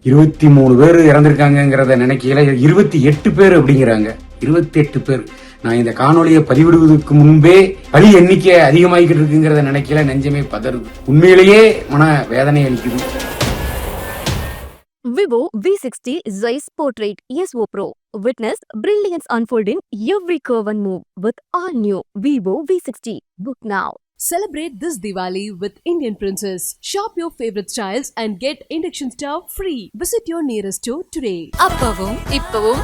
23 பேர் இறந்திருக்காங்கிறத நினைக்கல. 28 பேர் அப்படிங்கிறாங்க. 28 பேர். நான் இந்த காணொலியை பதிவிடுவதற்கு முன்பே பலி எண்ணிக்கை அதிகமாகிக்கிட்டு இருக்குங்கிறத நினைக்கல. நெஞ்சமே பதறுது. உண்மையிலேயே மன வேதனை அளிக்குது. Vivo V60 Zeiss Portrait ESO Pro. Witness brilliance unfold in every curve and move with all new Vivo V60. Book now. Celebrate this Diwali with Indian Princess. Shop your favorite styles and get induction stove free. Visit your nearest store today. அப்பவும் இப்பவும்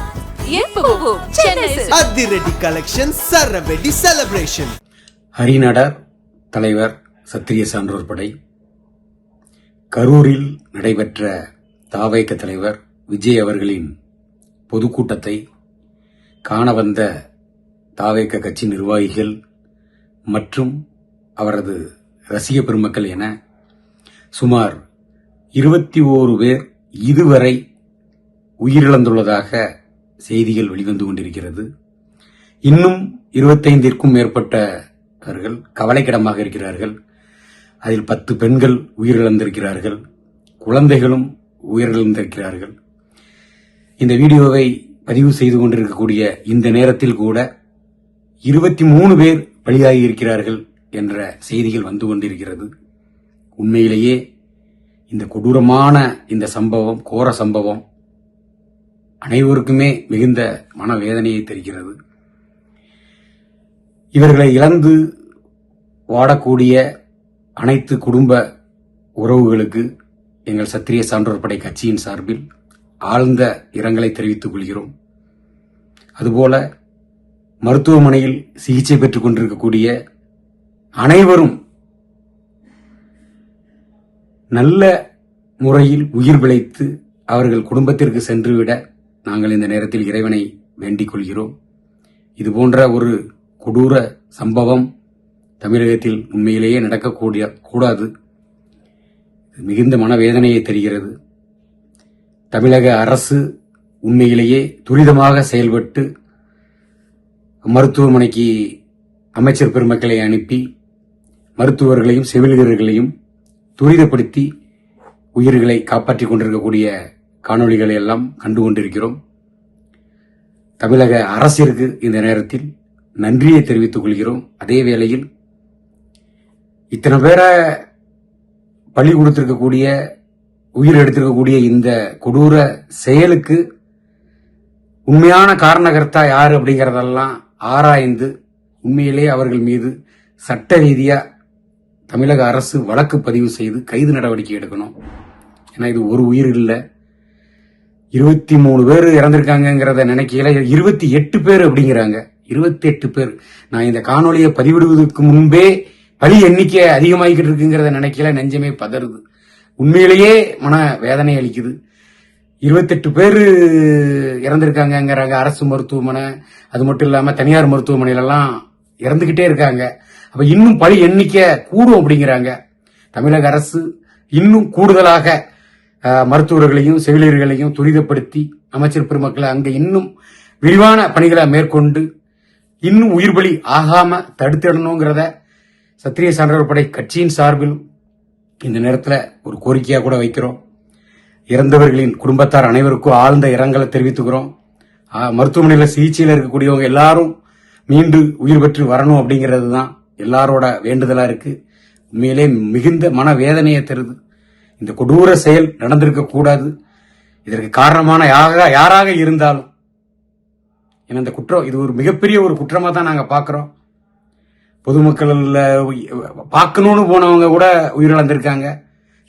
எப்பவும் சென்னை அதிரடி collection சரவெடி celebration. Hari Nadar தலைவர் சத்திரிய சான்றோர் படை கரூரில் நடைபெற்ற தாவேக தலைவர் விஜய் அவர்களின் பொதுக்கூட்டத்தை காண வந்த தாவேக கட்சி நிர்வாகிகள் மற்றும் அவரது ரசிக பெருமக்கள் என சுமார் 21 பேர் இதுவரை உயிரிழந்துள்ளதாக செய்திகள் வெளிவந்து கொண்டிருக்கிறது. இன்னும் 25ற்கும் மேற்பட்டவர்கள் கவலைக்கிடமாக இருக்கிறார்கள். அதில் 10 பெண்கள் உயிரிழந்திருக்கிறார்கள், குழந்தைகளும் உயிரிழந்திருக்கிறார்கள். இந்த வீடியோவை பதிவு செய்து கொண்டிருக்கக்கூடிய இந்த நேரத்தில் கூட 23 பேர் பலியாகி இருக்கிறார்கள் என்ற செய்திகள் வந்து கொண்டிருக்கிறது. உண்மையிலேயே இந்த கொடூரமான இந்த சம்பவம், கோர சம்பவம் அனைவருக்குமே மிகுந்த மனவேதனையை தெரிகிறது. இவர்களை இழந்து வாடக்கூடிய அனைத்து குடும்ப உறவுகளுக்கு எங்கள் சத்திரிய சான்றோர் படை கட்சியின் சார்பில் ஆழ்ந்த இரங்கலை தெரிவித்துக் கொள்கிறோம். அதுபோல மருத்துவமனையில் சிகிச்சை பெற்றுக் கொண்டிருக்கக்கூடிய அனைவரும் நல்ல முறையில் உயிர் பிழைத்து அவர்கள் குடும்பத்திற்கு சென்றுவிட நாங்கள் இந்த நேரத்தில் இறைவனை வேண்டிக் கொள்கிறோம். இதுபோன்ற ஒரு கொடூர சம்பவம் தமிழகத்தில் உண்மையிலேயே கூடாது. மிகுந்த மனவேதனையை தெரிகிறது. தமிழக அரசு உண்மையிலேயே துரிதமாக செயல்பட்டு மருத்துவமனைக்கு அமைச்சர் பெருமக்களை அனுப்பி மருத்துவர்களையும் செவிலியர்களையும் துரிதப்படுத்தி உயிர்களை காப்பாற்றிக் கொண்டிருக்கக்கூடிய காணொளிகளை எல்லாம் கண்டு கொண்டிருக்கிறோம். தமிழக அரசிற்கு இந்த நேரத்தில் நன்றியை தெரிவித்துக் கொள்கிறோம். அதே வேளையில் இத்தனை பேரை பலி கொடுத்திருக்கக்கூடிய, உயிர் எடுத்திருக்கக்கூடிய இந்த கொடூர செயலுக்கு உண்மையான காரணகர்த்தா யாரு அப்படிங்கறதெல்லாம் ஆராய்ந்து உண்மையிலே அவர்கள் மீது சட்ட ரீதியா தமிழக அரசு வழக்கு பதிவு செய்து கைது நடவடிக்கை எடுக்கணும். ஏன்னா இது ஒரு உயிர் இல்லை, 23 பேர் இறந்திருக்காங்கிறத நினைக்கல. 28 பேர் அப்படிங்கிறாங்க. 28 பேர். நான் இந்த காணொலியை பதிவிடுவதற்கு முன்பே பலி எண்ணிக்கை அதிகமாகிக்கிட்டு இருக்குங்கிறத நினைக்கல. நெஞ்சமே பதறுது. உண்மையிலேயே மன வேதனை அளிக்குது. 28 பேர் இறந்திருக்காங்கிறாங்க. அரசு மருத்துவமனை, அது மட்டும் இல்லாம தனியார் மருத்துவமனையிலெல்லாம் இறந்துகிட்டே இருக்காங்க. அப்ப இன்னும் பலி எண்ணிக்கை கூடும் அப்படிங்கிறாங்க. தமிழக அரசு இன்னும் கூடுதலாக மருத்துவர்களையும் செவிலியர்களையும் துரிதப்படுத்தி அமைச்சர் பெருமக்களை அங்க இன்னும் விரிவான பணிகளை மேற்கொண்டு இன்னும் உயிர் பலி ஆகாம தடுத்திடணுங்கிறத சத்திரிய சான்றோர் படை கட்சியின் சார்பில் இந்த நேரத்தில் ஒரு கோரிக்கையா கூட வைக்கிறோம். இறந்தவர்களின் குடும்பத்தார் அனைவருக்கும் ஆழ்ந்த இரங்கலை தெரிவித்துக்கிறோம். மருத்துவமனையில் சிகிச்சையில் இருக்கக்கூடியவங்க எல்லாரும் மீண்டு உயிர் பெற்று வரணும் அப்படிங்கிறது தான் எல்லாரோட வேண்டுதலா இருக்கு. உண்மையிலே மிகுந்த மனவேதனையை தருது. இந்த கொடூர செயல் நடந்திருக்க கூடாது. இதற்கு காரணமான யாராக இருந்தாலும் ஏன்னா இந்த குற்றம் இது ஒரு மிகப்பெரிய ஒரு குற்றமா தான் நாங்க பாக்குறோம். பொதுமக்கள் பார்க்கணும்னு போனவங்க கூட உயிரிழந்திருக்காங்க.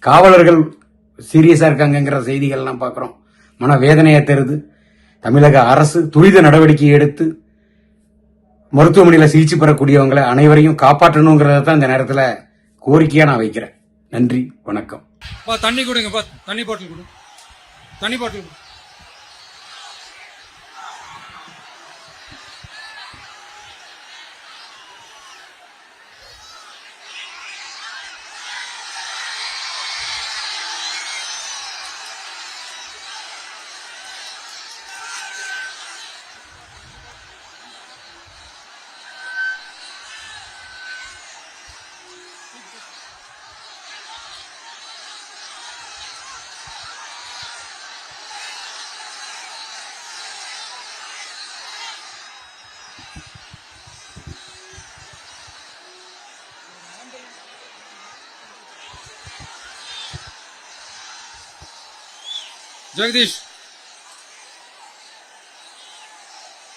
காவலர்கள் சீரியஸா இருக்காங்கிற செய்திகள் எல்லாம் பாக்குறோம். மனவேதனையை தருது. தமிழக அரசு துரித நடவடிக்கை எடுத்து மருத்துவமனையில் சிகிச்சை பெறக்கூடியவங்களை அனைவரையும் காப்பாற்றணுங்கிறத தான் இந்த நேரத்தில் கோரிக்கையா நான் வைக்கிறேன். நன்றி, வணக்கம். தண்ணி கொடுங்க, தண்ணி பாட்டில் கொடு, தண்ணி பாட்டில். ஜெகதீஷ்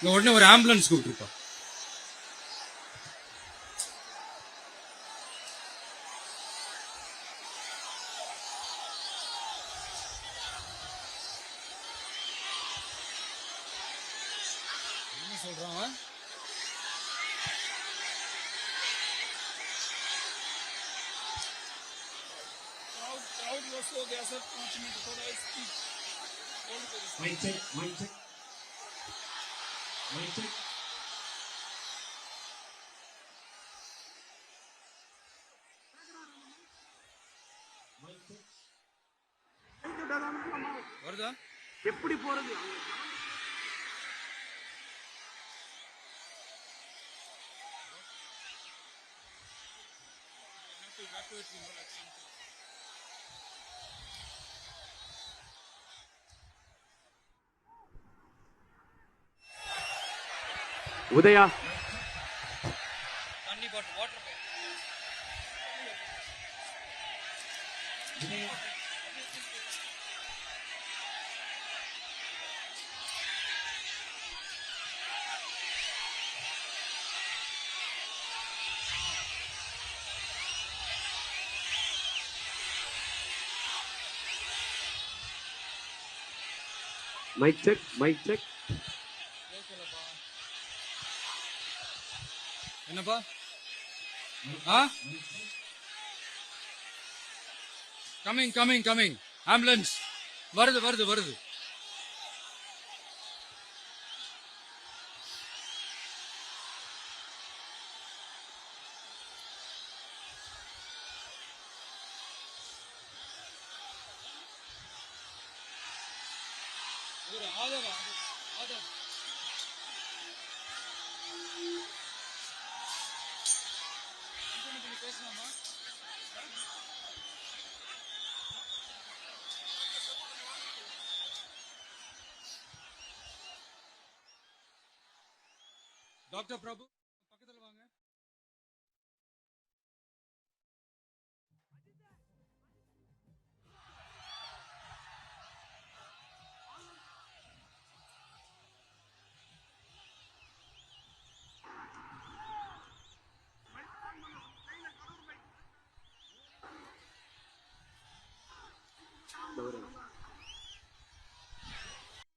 இங்க உடனே ஒரு ஆம்புலன்ஸ் கூப்பிட்டுருப்பா. என்ன சொல்றாங்க? வருதா? எப்படி போறது? உதயா தண்ணி bottle water mic check mic check. என்னப்பா? ஆ கமிங் கமிங் கமிங் ஆம்புலன்ஸ் வருது வருது வருது. ஆதவ் ஆதவ் பேசலாமா? டாக்டர் பிரபு பக்கத்துல வாங்க.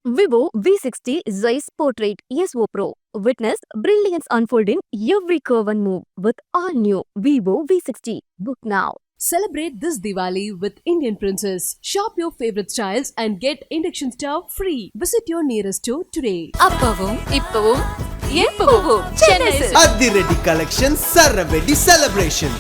Vivo V60 Zeiss Portrait ESO Pro. Witness brilliance unfold in every curve and move with all new Vivo V60. Book now. Celebrate this Diwali with Indian Princess. Shop your favorite styles and get induction stove free. Visit your nearest store today. அப்பவும் இப்பவும் எப்பவும் சென்னை அதிரடி collection சரவெடி celebration.